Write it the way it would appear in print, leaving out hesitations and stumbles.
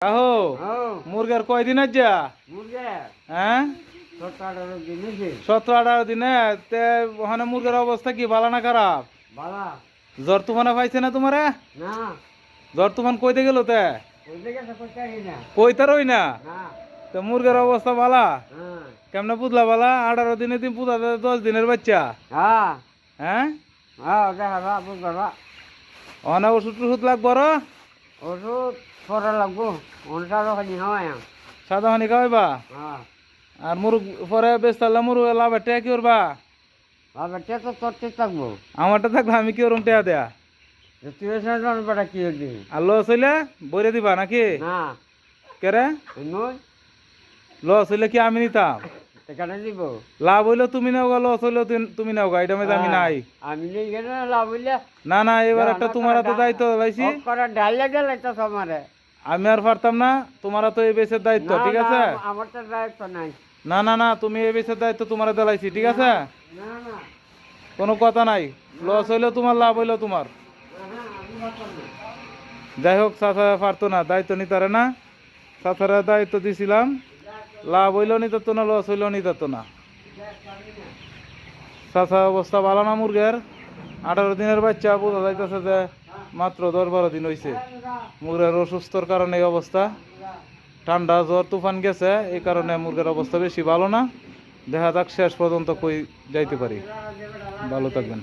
আহো মুরগের কয়দিন আজ যা হ্যাঁ 17-18 দিনে তে ওখানে মুরগের অবস্থা কি ভালো না খারাপ? জ্বর তুফানে পাইছে না তোমারে? জ্বর তুফান কইতে গেল তে কইতারই না তো মুরগের অবস্থা ভালা কেমনে বুঝলা ভালা? 18 দিনে তুমি পুজা 10 দিনের বাচ্চা হ্যাঁ অনেক ওষুধ টষুধ লাগবো আর ওষুধ করা লাগবো সাদা পানি খাওয়াইবা আর মুরগ পরে বেশ তাহলে মুরগ লাভ টেয়া কি করবা? তো চড়তে থাকবো আমারটা থাকলে আমি কি ওরম টেয়া দেয়া তুই কি হলি আর লস হইলে বইরে দিবা নাকি? না কেরে লস হইলে কি আমি নিতাম? এখানে দিব লাভ হইলে তুমি নাও গা, লস হইলে তুমি নাও গা, এটা মধ্যে আমি নাই। আমি লাভ হইলে না না এবার একটা তোমার হাতে দায়িত্ব লাইছি ডাইলে গেলে তো আমারে আমি আর পারতাম না, তোমার তো এই বেসের দায়িত্ব ঠিক আছে? আমার তো দায়িত্ব নাই। না না না তুমি এই বেসের দায়িত্ব তোমার দিলাইছি ঠিক আছে? কোনো কথা নাই, লস হইলেও তোমার লাভ হইলেও তোমার। যাই হোক চাচা পারতো না, দায়িত্ব নিতারে না, চাচারা দায়িত্ব দিছিলাম, লাভ হইলেও নিত না লস হইলেও নিত না। চাচা অবস্থা ভালো না মুরগের, 18 দিনের বাচ্চা, বোঝা যাইতেছে যে মাত্র 10-12 দিন হয়েছে। মুরগের অসুস্থর কারণে এই অবস্থা, ঠান্ডা জ্বর তুফান গেছে, এই কারণে মুরগের অবস্থা বেশি ভালো না। দেখা যাক শেষ পর্যন্ত কই যাইতে পারি। ভালো থাকবেন।